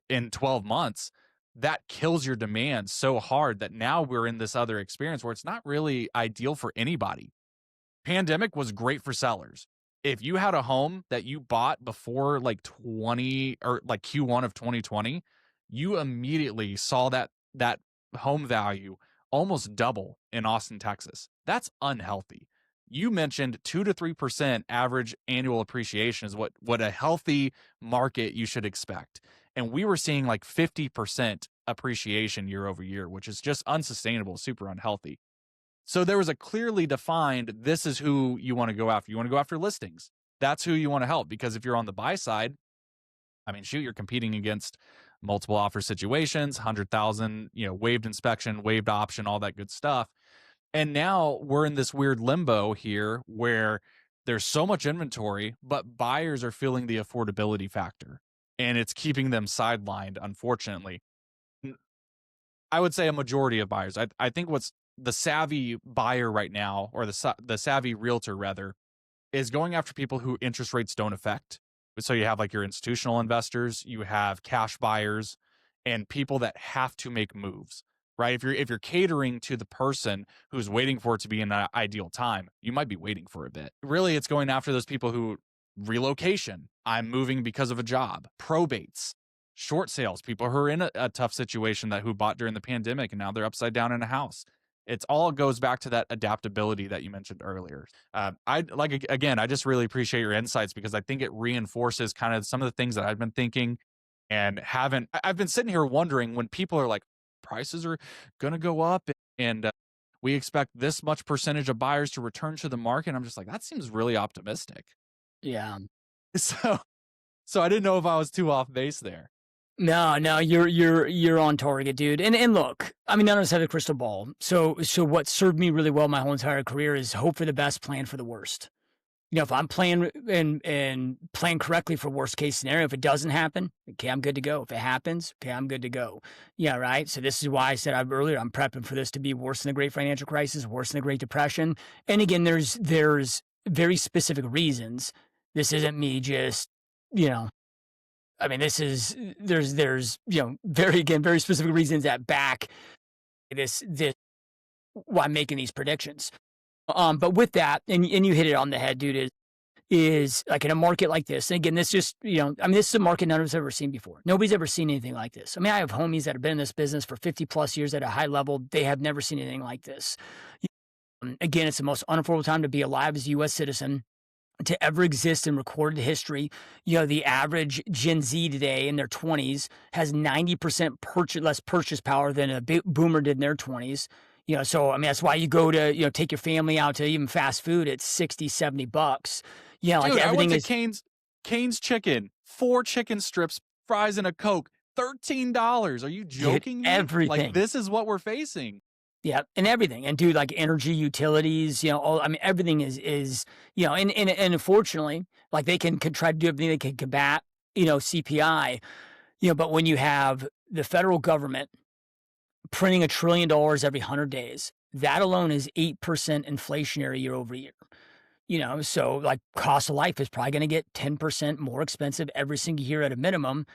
in 12 months, that kills your demand so hard that now we're in this other experience where it's not really ideal for anybody. Pandemic was great for sellers. If you had a home that you bought before like Q1 of 2020, you immediately saw that home value almost double in Austin, Texas. That's unhealthy. You mentioned 2 to 3% average annual appreciation is what a healthy market you should expect. And we were seeing like 50% appreciation year over year, which is just unsustainable, super unhealthy. So there was a clearly defined, this is who you want to go after. You want to go after listings. That's who you want to help, because if you're on the buy side, I mean, shoot, you're competing against multiple offer situations, 100,000, waived inspection, waived option, all that good stuff. And now we're in this weird limbo here where there's so much inventory, but buyers are feeling the affordability factor, and it's keeping them sidelined, unfortunately. I would say a majority of buyers. I think what's the savvy buyer right now, or the savvy realtor rather, is going after people who interest rates don't affect. So you have like your institutional investors, you have cash buyers, and people that have to make moves, right? If you're catering to the person who's waiting for it to be an ideal time, you might be waiting for a bit. Really, it's going after those people who relocation. I'm moving because of a job. Probates. Short sales, people who are in a tough situation who bought during the pandemic and now they're upside down in a house. It's all goes back to that adaptability that you mentioned earlier. I just really appreciate your insights, because I think it reinforces kind of some of the things that I've been thinking and I've been sitting here wondering, when people are like, prices are going to go up and we expect this much percentage of buyers to return to the market. I'm just like, that seems really optimistic. Yeah. So I didn't know if I was too off base there. No, you're on target, dude. And look, I mean, none of us have a crystal ball. So what served me really well my whole entire career is hope for the best, plan for the worst. If I'm playing and playing correctly for worst case scenario, if it doesn't happen, okay, I'm good to go. If it happens, okay, I'm good to go. Yeah, right. So this is why I said earlier, I'm prepping for this to be worse than the Great Financial Crisis, worse than the Great Depression. And again, there's very specific reasons. This isn't me just, I mean, there's very specific reasons that back this why I'm making these predictions. But with that, and you hit it on the head, dude, is like in a market like this. And again, this just, this is a market none of us have ever seen before. Nobody's ever seen anything like this. I mean, I have homies that have been in this business for 50 plus years at a high level. They have never seen anything like this. Again, it's the most unaffordable time to be alive as a U.S. citizen. to ever exist in recorded history. The average Gen Z today in their 20s has 90% less purchase power than a boomer did in their 20s. So I mean, that's why you go to, take your family out to even fast food. It's 60, $70. Like Dude, I went everything to is. Cane's Chicken, 4 chicken strips, fries, and a Coke, $13. Are you Dude, joking me? Like, everything. this is what we're facing. Yeah, and everything, and dude, like energy, utilities, all. I mean, everything is and unfortunately, like they can try to do everything they can combat, CPI, but when you have the federal government printing $1 trillion every 100 days, that alone is 8% inflationary year over year. So like cost of life is probably going to get 10% more expensive every single year at a minimum,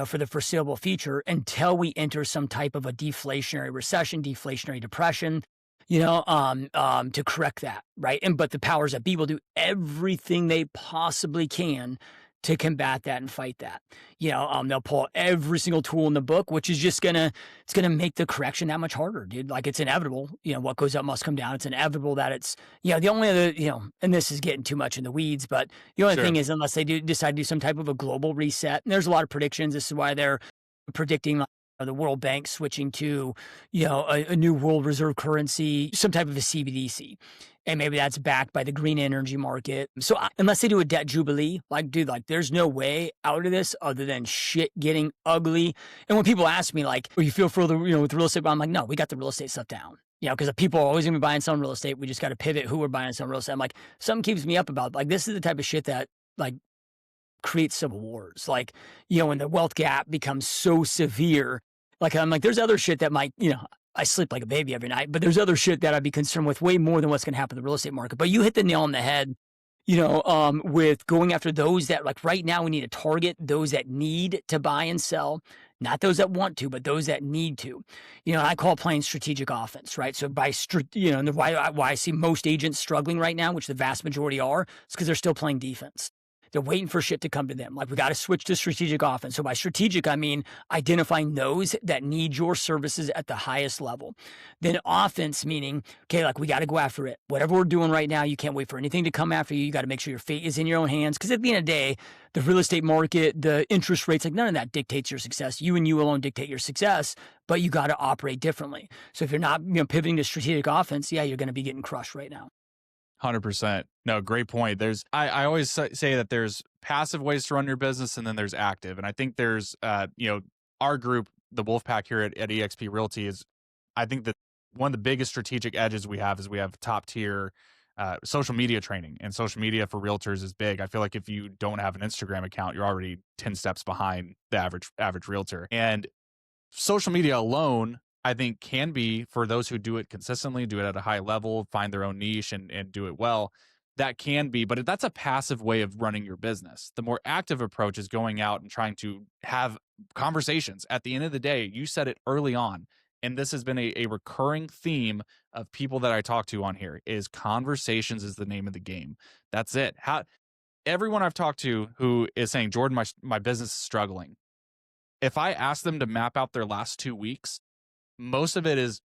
for the foreseeable future until we enter some type of a deflationary recession, deflationary depression, to correct that. Right. But the powers that be will do everything they possibly can to combat that and fight that. They'll pull every single tool in the book, which is just it's gonna make the correction that much harder, dude. Like it's inevitable. What goes up must come down. It's inevitable that it's, the only other, and this is getting too much in the weeds, but the only Sure. thing is unless they decide to do some type of a global reset, and there's a lot of predictions. This is why they're predicting like, the World Bank switching to, a new world reserve currency, some type of a CBDC. And maybe that's backed by the green energy market. So unless they do a debt jubilee, like, dude, like there's no way out of this other than shit getting ugly. And when people ask me like, oh, you feel further, with real estate, I'm like, no, we got the real estate stuff down. Because people are always going to be buying some real estate. We just got to pivot who we're buying some real estate. I'm like, something keeps me up about, like, this is the type of shit that like creates civil wars. Like, when the wealth gap becomes so severe, like I'm like, there's other shit that might, I sleep like a baby every night, but there's other shit that I'd be concerned with way more than what's going to happen in the real estate market. But you hit the nail on the head, with going after those that like right now we need to target those that need to buy and sell, not those that want to, but those that need to. I call playing strategic offense, right? So and why I see most agents struggling right now, which the vast majority are, is because they're still playing defense. They're waiting for shit to come to them. Like we got to switch to strategic offense. So by strategic, I mean identifying those that need your services at the highest level. Then offense, meaning, okay, like we got to go after it. Whatever we're doing right now, you can't wait for anything to come after you. You got to make sure your fate is in your own hands. Because at the end of the day, the real estate market, the interest rates, like none of that dictates your success. You and you alone dictate your success, but you got to operate differently. So if you're not, pivoting to strategic offense, yeah, you're going to be getting crushed right now. 100%. No, great point. I always say that there's passive ways to run your business and then there's active. And I think there's, our group, the Wolfpack here at eXp Realty I think that one of the biggest strategic edges we have is we have top tier social media training, and social media for realtors is big. I feel like if you don't have an Instagram account, you're already 10 steps behind the average realtor. And social media alone, I think, can be, for those who do it consistently, do it at a high level, find their own niche and do it well, that can be, but that's a passive way of running your business. The more active approach is going out and trying to have conversations. At the end of the day, you said it early on, and this has been a recurring theme of people that I talk to on here, is conversations is the name of the game. That's it. Everyone I've talked to who is saying, Jordan, my business is struggling. If I ask them to map out their last 2 weeks, most of it is,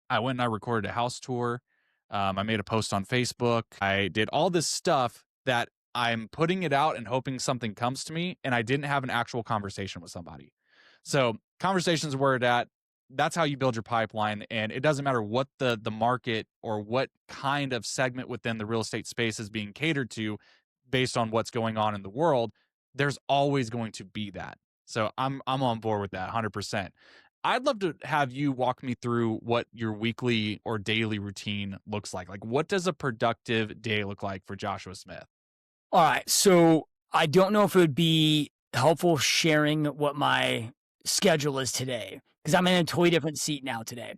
I went and I recorded a house tour. I made a post on Facebook. I did all this stuff that I'm putting it out and hoping something comes to me, and I didn't have an actual conversation with somebody. So conversations where it at, that's how you build your pipeline. And it doesn't matter what the market or what kind of segment within the real estate space is being catered to based on what's going on in the world. There's always going to be that. So I'm on board with that 100%. I'd love to have you walk me through what your weekly or daily routine looks like. Like, what does a productive day look like for Joshua Smith? All right. So I don't know if it would be helpful sharing what my schedule is today, because I'm in a totally different seat now today.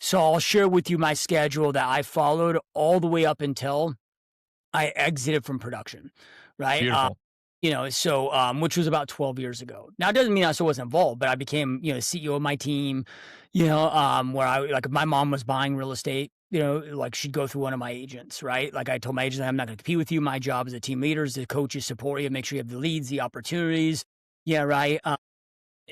So I'll share with you my schedule that I followed all the way up until I exited from production, right? Beautiful. Which was about 12 years ago. Now, it doesn't mean I still wasn't involved, but I became, CEO of my team, where if my mom was buying real estate, like she'd go through one of my agents, right? Like I told my agent, I'm not going to compete with you. My job as a team leader is to coach you, support you, make sure you have the leads, the opportunities. Yeah, right.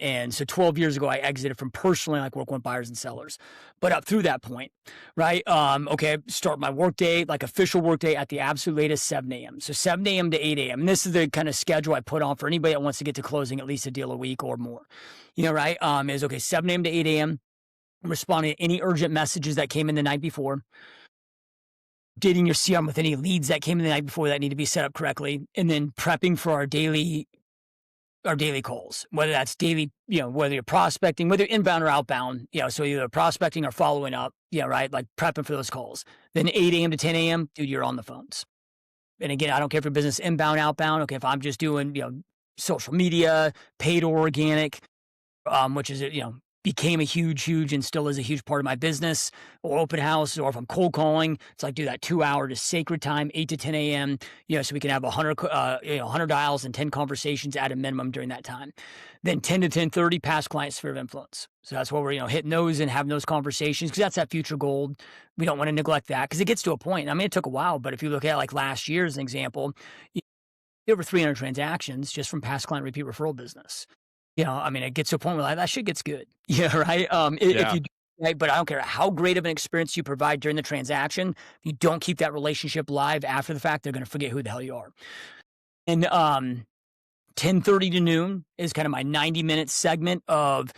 And so 12 years ago, I exited from personally like working with buyers and sellers. But up through that point, right? Okay, start my workday, like official workday at the absolute latest 7 a.m. So 7 a.m. to 8 a.m. And this is the kind of schedule I put on for anybody that wants to get to closing at least a deal a week or more. Right? Is okay, 7 a.m. to 8 a.m. Responding to any urgent messages that came in the night before, updating your CRM with any leads that came in the night before that need to be set up correctly, and then prepping for our daily calls, whether that's daily, whether you're prospecting, whether you're inbound or outbound, so either prospecting or following up, right? Like prepping for those calls. Then 8 a.m. to 10 a.m., dude, you're on the phones. And again, I don't care if your business inbound, outbound. Okay, if I'm just doing, social media, paid or organic, which is, became a huge and still is a huge part of my business, or open house, or if I'm cold calling, it's like do that 2 hour just sacred time, 8 to 10 a.m., so we can have 100 dials and 10 conversations at a minimum during that time. Then 10 to 10:30, past client sphere of influence. So that's where we're, hitting those and having those conversations because that's that future gold. We don't want to neglect that because it gets to a point. I mean, it took a while, but if you look at like last year as an example, over 300 transactions just from past client repeat referral business. I mean, it gets to a point where like, that shit gets good. Yeah, right. If Yeah. you do right, but I don't care how great of an experience you provide during the transaction, if you don't keep that relationship live after the fact, they're going to forget who the hell you are. And 10:30 to noon is kind of my 90-minute segment of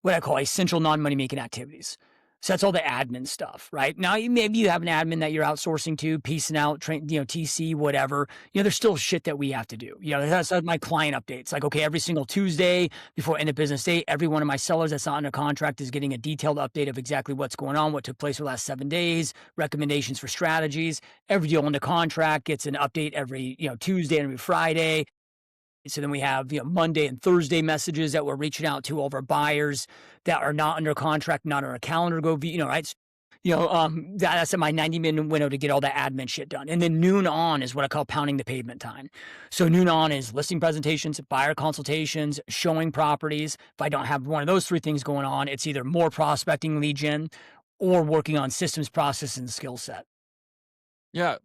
what I call essential non-money making activities. So that's all the admin stuff, right? Now, maybe you have an admin that you're outsourcing to, piecing out, TC, whatever. There's still shit that we have to do. That's my client updates. Like, okay, every single Tuesday before end of business day, every one of my sellers that's not under contract is getting a detailed update of exactly what's going on, what took place for the last 7 days, recommendations for strategies. Every deal under contract gets an update every, Tuesday and every Friday. So then we have, Monday and Thursday messages that we're reaching out to all of our buyers that are not under contract, not on our calendar, right? So, that's my 90-minute window to get all that admin shit done. And then noon on is what I call pounding the pavement time. So noon on is listing presentations, buyer consultations, showing properties. If I don't have one of those three things going on, it's either more prospecting lead gen or working on systems, process, and skill set. Yeah.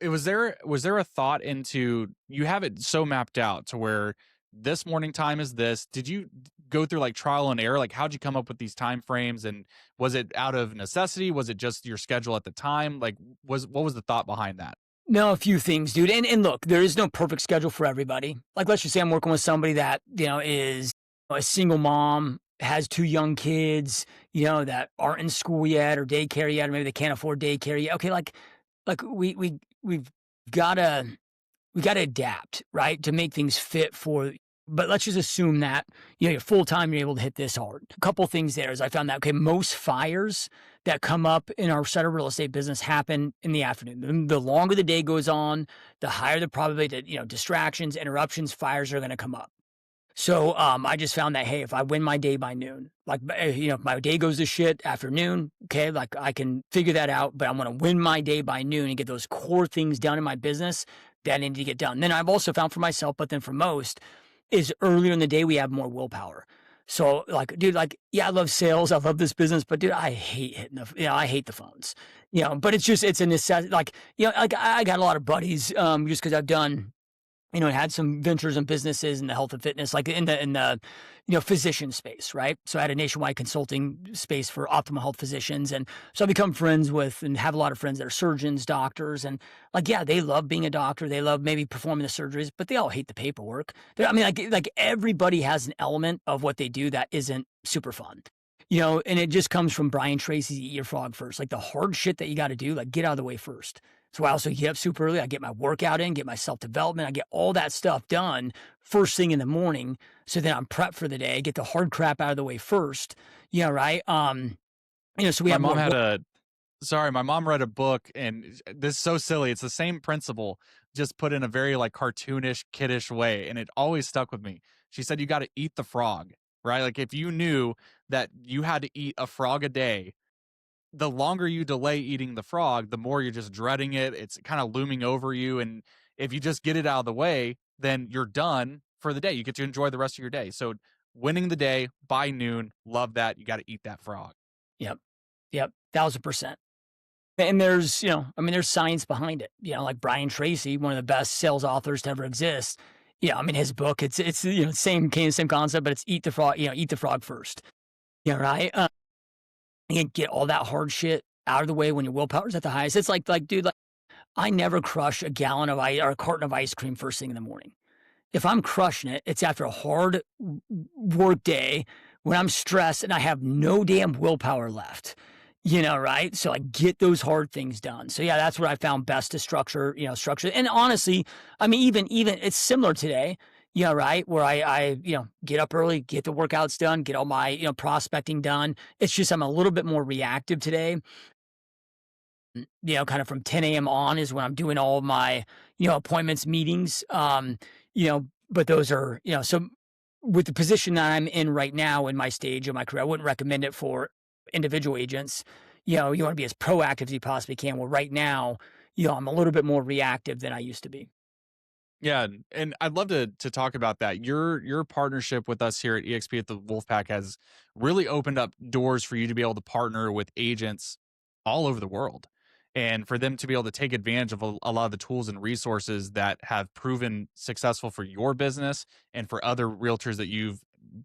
Was there a thought into you have it so mapped out to where this morning time is this? Did you go through like trial and error? Like how'd you come up with these time frames? And was it out of necessity? Was it just your schedule at the time? Like what was the thought behind that? No, a few things, dude. And look, there is no perfect schedule for everybody. Like, let's just say I'm working with somebody that, is a single mom, has two young kids, that aren't in school yet or daycare yet, or maybe they can't afford daycare yet. Okay, like we've gotta we gotta adapt, right? To make things fit for but let's just assume that, you're full time, you're able to hit this hard. A couple things there is I found that okay, most fires that come up in our set of real estate business happen in the afternoon. The longer the day goes on, the higher the probability that, distractions, interruptions, fires are gonna come up. So I just found that hey, if I win my day by noon, like if my day goes to shit afternoon, okay, like I can figure that out. But I want to win my day by noon and get those core things done in my business that I need to get done. Then I've also found for myself, but then for most, is earlier in the day we have more willpower. So like, dude, like yeah, I love sales, I love this business, but dude, I hate hitting I hate the phones. But it's a necessity. Like like I got a lot of buddies just because I've done had some ventures and businesses in the health and fitness, like in the physician space, right? So I had a nationwide consulting space for optimal health physicians. And so I become friends with and have a lot of friends that are surgeons, doctors, and like, yeah, they love being a doctor. They love maybe performing the surgeries, but they all hate the paperwork. Like everybody has an element of what they do that isn't super fun. And it just comes from Brian Tracy's Eat Your Frog First. Like the hard shit that you got to do, like get out of the way first. So I also get up super early. I get my workout in, get my self-development. I get all that stuff done first thing in the morning. So then I'm prepped for the day, get the hard crap out of the way first. Right. So we My have mom more. had a sorry, my mom read a book and this is so silly. It's the same principle, just put in a very like cartoonish, kiddish way. And it always stuck with me. She said, you got to eat the frog, right? Like if you knew that you had to eat a frog a day, the longer you delay eating the frog, the more you're just dreading it. It's kind of looming over you. And if you just get it out of the way, then you're done for the day. You get to enjoy the rest of your day. So winning the day by noon, love that. You got to eat that frog. Yep. Yep. 1,000%. And there's, there's science behind it. Like Brian Tracy, one of the best sales authors to ever exist, Yeah, I mean, his book, it's same concept, but it's eat the frog, eat the frog first. Yeah, right. And get all that hard shit out of the way when your willpower's at the highest. It's like, dude, like I never crush a gallon of ice or a carton of ice cream first thing in the morning. If I'm crushing it, it's after a hard work day when I'm stressed and I have no damn willpower left. Right? So I get those hard things done. So yeah, that's what I found best to structure. And honestly, I mean, even it's similar today. Yeah, right. Where I get up early, get the workouts done, get all my, prospecting done. It's just I'm a little bit more reactive today. Kind of from 10 a.m. on is when I'm doing all of my, appointments, meetings. But those are, so with the position that I'm in right now in my stage of my career, I wouldn't recommend it for individual agents. You want to be as proactive as you possibly can. Well, right now, I'm a little bit more reactive than I used to be. Yeah, and I'd love to talk about that. Your partnership with us here at EXP at the Wolfpack has really opened up doors for you to be able to partner with agents all over the world, and for them to be able to take advantage of a lot of the tools and resources that have proven successful for your business and for other realtors that you've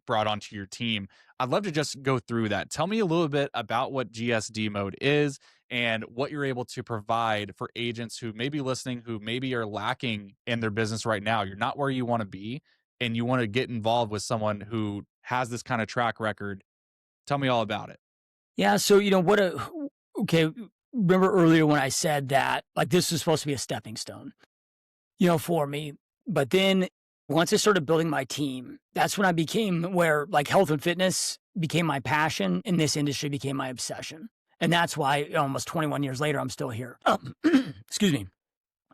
brought onto your team. I'd love to just go through that. Tell me a little bit about what GSD mode is and what you're able to provide for agents who may be listening, who maybe are lacking in their business right now. You're not where you want to be, and you want to get involved with someone who has this kind of track record. Tell me all about it. Yeah. So, okay. Remember earlier when I said that, like, this was supposed to be a stepping stone, for me. But then once I started building my team, that's when I became where like health and fitness became my passion and this industry became my obsession. And that's why almost 21 years later, I'm still here. Excuse me.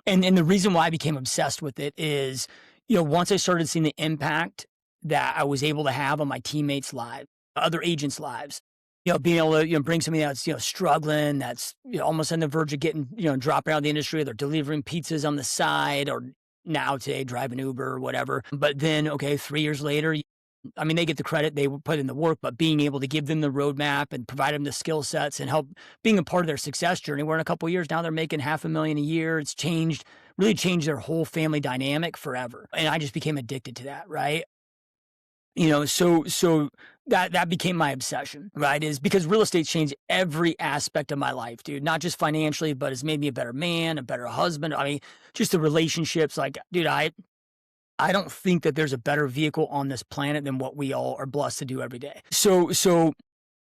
And the reason why I became obsessed with it is, once I started seeing the impact that I was able to have on my teammates' lives, other agents' lives, being able to, bring somebody that's, struggling, that's almost on the verge of getting, dropping out of the industry, they're delivering pizzas on the side or now today driving Uber or whatever. But then, okay, 3 years later, I mean, they get the credit, they put in the work, but being able to give them the roadmap and provide them the skill sets and help being a part of their success journey, where in a couple of years now they're making $500,000 a year. It's really changed their whole family dynamic forever. And I just became addicted to that, right? So that became my obsession, right? Is because real estate changed every aspect of my life, dude. Not just financially, but it's made me a better man, a better husband. I mean, just the relationships. Like, dude, I don't think that there's a better vehicle on this planet than what we all are blessed to do every day. So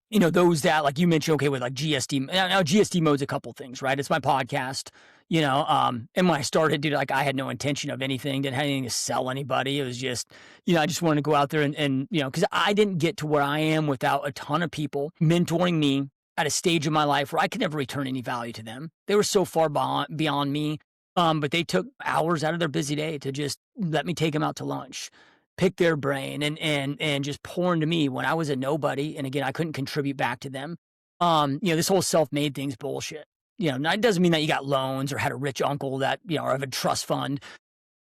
those that, like you mentioned, okay, with like GSD. Now GSD mode's a couple things, right? It's my podcast, and when I started, dude, like I had no intention of anything, didn't have anything to sell anybody. It was just, I just wanted to go out there and because I didn't get to where I am without a ton of people mentoring me at a stage of my life where I could never return any value to them. They were so far beyond me. But they took hours out of their busy day to just let me take them out to lunch, pick their brain and just pour into me when I was a nobody. And again, I couldn't contribute back to them. This whole self-made thing's bullshit. Now it doesn't mean that you got loans or had a rich uncle that, or have a trust fund.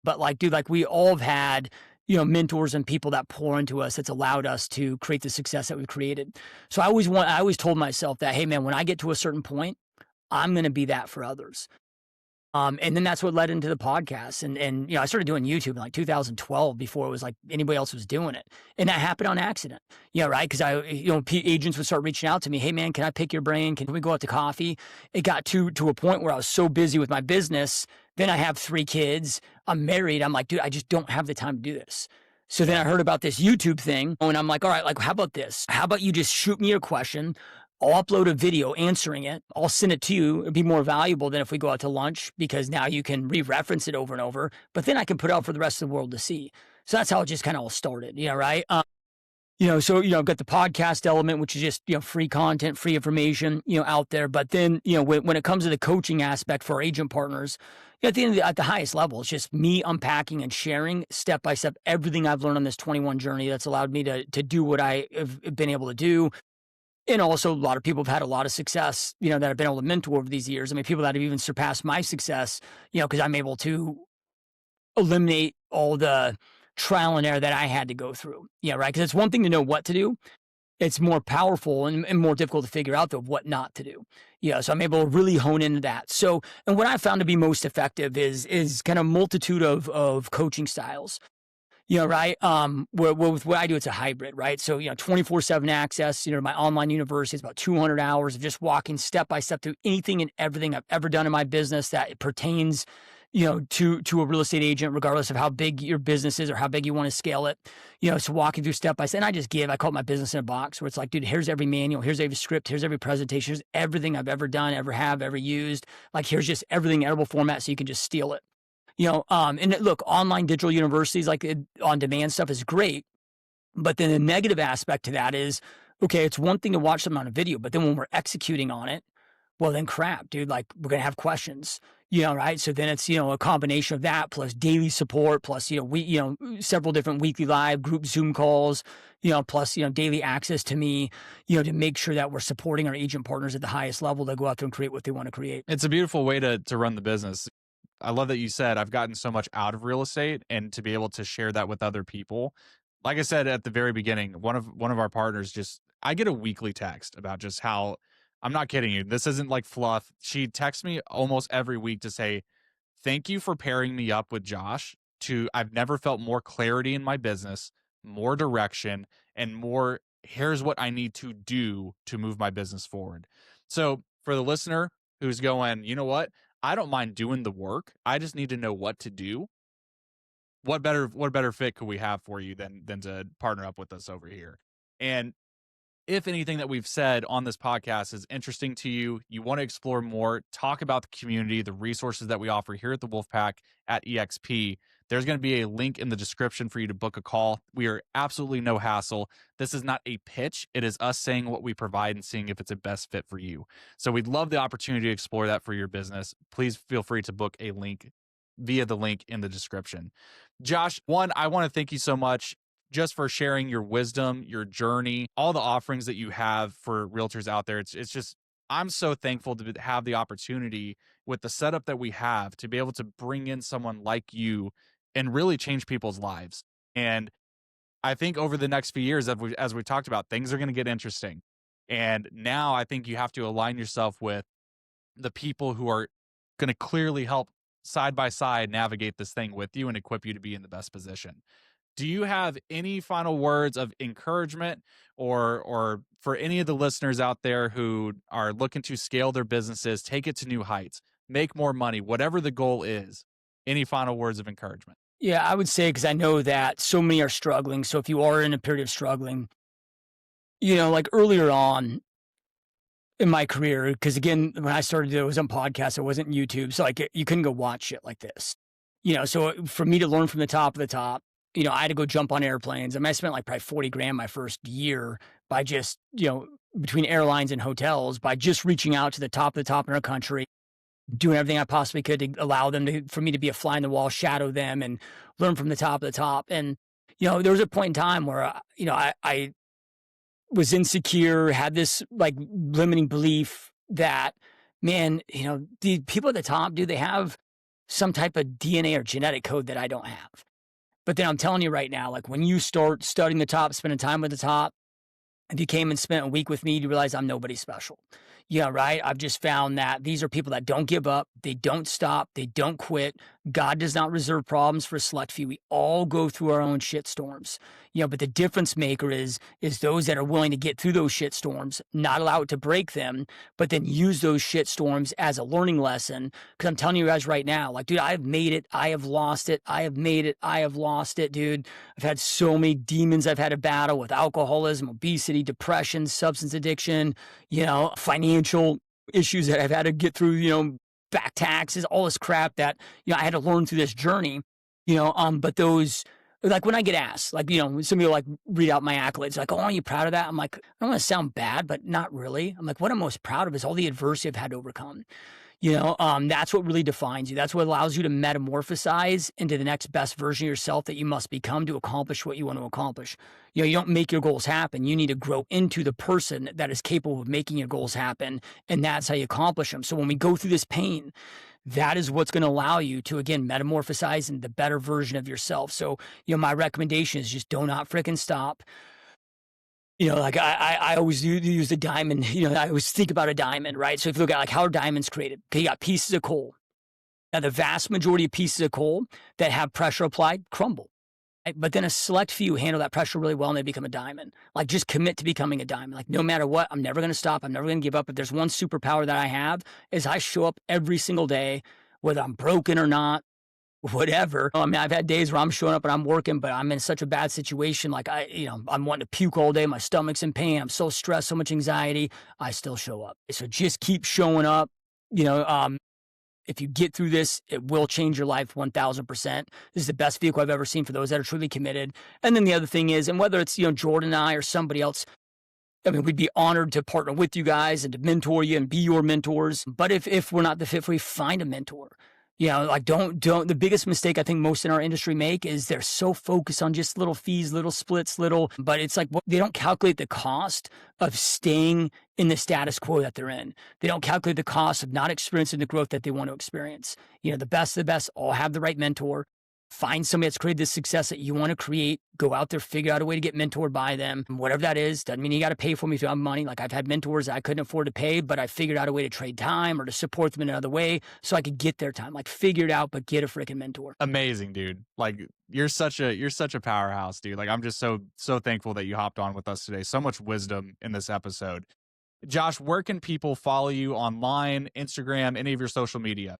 But like, dude, like we all have had, mentors and people that pour into us that's allowed us to create the success that we've created. So I always told myself that, hey man, when I get to a certain point, I'm going to be that for others. And then that's what led into the podcast. And I started doing YouTube in like 2012 before it was like anybody else was doing it. And that happened on accident. Right. Cause agents would start reaching out to me. Hey man, can I pick your brain? Can we go out to coffee? It got to a point where I was so busy with my business. Then I have 3 kids. I'm married. I'm like, dude, I just don't have the time to do this. So then I heard about this YouTube thing and I'm like, all right, like, how about this? How about you just shoot me your question? I'll upload a video answering it. I'll send it to you. It'd be more valuable than if we go out to lunch because now you can re-reference it over and over, but then I can put it out for the rest of the world to see. So that's how it just kind of all started, right? So, I've got the podcast element, which is just, free content, free information, out there. But then, when it comes to the coaching aspect for our agent partners, at the highest level, it's just me unpacking and sharing step by step everything I've learned on this 21 journey that's allowed me to do what I have been able to do. And also a lot of people have had a lot of success, that I've been able to mentor over these years. I mean, people that have even surpassed my success, because I'm able to eliminate all the trial and error that I had to go through. Yeah, right. Because it's one thing to know what to do. It's more powerful and more difficult to figure out, though, what not to do. So I'm able to really hone into that. So, and what I found to be most effective is kind of multitude of coaching styles. Right? With what I do, it's a hybrid, right? So, 24/7 access, my online university is about 200 hours of just walking step by step through anything and everything I've ever done in my business that it pertains, to a real estate agent, regardless of how big your business is or how big you want to scale it. So walking through step by step, and I call it my business in a box, where it's like, dude, here's every manual, here's every script, here's every presentation, here's everything I've ever done, ever used. Like, here's just everything in editable format so you can just steal it. Look, online digital universities, like on demand stuff is great. But then the negative aspect to that is, okay, it's one thing to watch something on a video, but then when we're executing on it, well, then crap, dude, like we're going to have questions, right? So then it's, a combination of that plus daily support, plus, several different weekly live group Zoom calls, plus, daily access to me, to make sure that we're supporting our agent partners at the highest level to go out there and create what they want to create. It's a beautiful way to run the business. I love that you said I've gotten so much out of real estate, and to be able to share that with other people. Like I said at the very beginning, one of our partners, just I get a weekly text about just how, I'm not kidding you, this isn't like fluff. She texts me almost every week to say, "Thank you for pairing me up with Josh. I've never felt more clarity in my business, more direction, and more, here's what I need to do to move my business forward." So for the listener who's going, you know what? I don't mind doing the work. I just need to know what to do. What better fit could we have for you than to partner up with us over here? And if anything that we've said on this podcast is interesting to you, you want to explore more, talk about the community, the resources that we offer here at the Wolfpack at EXP, there's going to be a link in the description for you to book a call. We are absolutely no hassle. This is not a pitch. It is us saying what we provide and seeing if it's a best fit for you. So we'd love the opportunity to explore that for your business. Please feel free to book a link via the link in the description. Josh, one, I want to thank you so much just for sharing your wisdom, your journey, all the offerings that you have for realtors out there. It's just, I'm so thankful to have the opportunity with the setup that we have to be able to bring in someone like you and really change people's lives. And I think over the next few years, as we talked about, things are going to get interesting. And now I think you have to align yourself with the people who are going to clearly help side by side navigate this thing with you and equip you to be in the best position. Do you have any final words of encouragement or for any of the listeners out there who are looking to scale their businesses, take it to new heights, make more money, whatever the goal is? Any final words of encouragement? Yeah, I would say, because I know that so many are struggling. So if you are in a period of struggling, like earlier on in my career, because again, when I started, it was on podcasts, it wasn't YouTube. So like you couldn't go watch shit like this, so for me to learn from the top of the top, I had to go jump on airplanes. I spent like probably 40 grand my first year by just, between airlines and hotels, by just reaching out to the top in our country, doing everything I possibly could to allow them for me to be a fly in the wall, shadow them and learn from the top of the top. And, there was a point in time where, I was insecure, had this like limiting belief that, man, the people at the top, do they have some type of DNA or genetic code that I don't have? But then I'm telling you right now, like when you start studying the top, spending time with the top, if you came and spent a week with me, you realize I'm nobody special. Yeah, right. I've just found that these are people that don't give up. They don't stop. They don't quit. God does not reserve problems for a select few. We all go through our own shit storms. But the difference maker is those that are willing to get through those shit storms, not allow it to break them, but then use those shit storms as a learning lesson. Because I'm telling you guys right now, like, dude, I have made it. I have lost it. I have made it. I have lost it, dude. I've had so many demons I've had to battle with: alcoholism, obesity, depression, substance addiction, financial issues that I've had to get through, back taxes, all this crap that, I had to learn through this journey, but those, like when I get asked, like, some people like read out my accolades, like, oh, are you proud of that? I'm like, I don't want to sound bad, but not really. I'm like, what I'm most proud of is all the adversity I've had to overcome. That's what really defines you. That's what allows you to metamorphosize into the next best version of yourself that you must become to accomplish what you want to accomplish. You don't make your goals happen. You need to grow into the person that is capable of making your goals happen. And that's how you accomplish them. So when we go through this pain, that is what's going to allow you to, again, metamorphosize into the better version of yourself. So, my recommendation is just do not freaking stop. Like I always use the diamond, I always think about a diamond, right? So if you look at like how are diamonds created, okay, you got pieces of coal. Now the vast majority of pieces of coal that have pressure applied crumble. But then a select few handle that pressure really well and they become a diamond. Like just commit to becoming a diamond. Like no matter what, I'm never going to stop. I'm never going to give up. If there's one superpower that I have is I show up every single day, whether I'm broken or not, whatever. I mean, I've had days where I'm showing up and I'm working, but I'm in such a bad situation. Like I'm wanting to puke all day. My stomach's in pain. I'm so stressed, so much anxiety. I still show up. So just keep showing up. You know, if you get through this, it will change your life 1000%. This is the best vehicle I've ever seen for those that are truly committed. And then the other thing is, and whether it's, Jordan and I or somebody else, I mean, we'd be honored to partner with you guys and to mentor you and be your mentors. But if we're not the fit for you, find a mentor. Like don't, the biggest mistake I think most in our industry make is they're so focused on just little fees, little splits, but it's like they don't calculate the cost of staying in the status quo that they're in. They don't calculate the cost of not experiencing the growth that they want to experience. The best of the best all have the right mentor. Find somebody that's created the success that you want to create. Go out there, figure out a way to get mentored by them. Whatever that is, doesn't mean you got to pay for me if you have money. Like I've had mentors that I couldn't afford to pay, but I figured out a way to trade time or to support them in another way so I could get their time. Like figure it out, but get a freaking mentor. Amazing, dude. Like you're such a powerhouse, dude. Like I'm just so thankful that you hopped on with us today. So much wisdom in this episode. Josh, where can people follow you online, Instagram, any of your social media?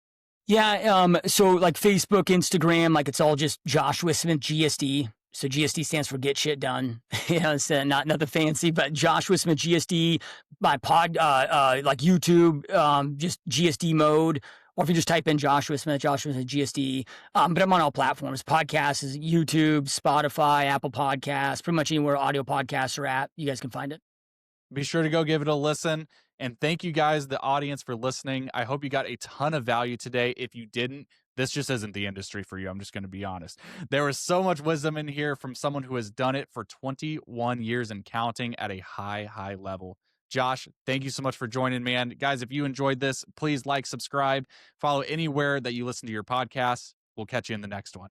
Yeah, so like Facebook, Instagram, like it's all just Joshua Smith GSD. So GSD stands for Get Shit Done. It's not nothing fancy, but Joshua Smith GSD. My like YouTube, just GSD mode. Or if you just type in Joshua Smith GSD. But I'm on all platforms. Podcasts is YouTube, Spotify, Apple Podcasts, pretty much anywhere audio podcasts are at. You guys can find it. Be sure to go give it a listen. And thank you guys, the audience, for listening. I hope you got a ton of value today. If you didn't, this just isn't the industry for you. I'm just going to be honest. There was so much wisdom in here from someone who has done it for 21 years and counting at a high level. Josh, thank you so much for joining, man. Guys, if you enjoyed this, please like, subscribe, follow anywhere that you listen to your podcasts. We'll catch you in the next one.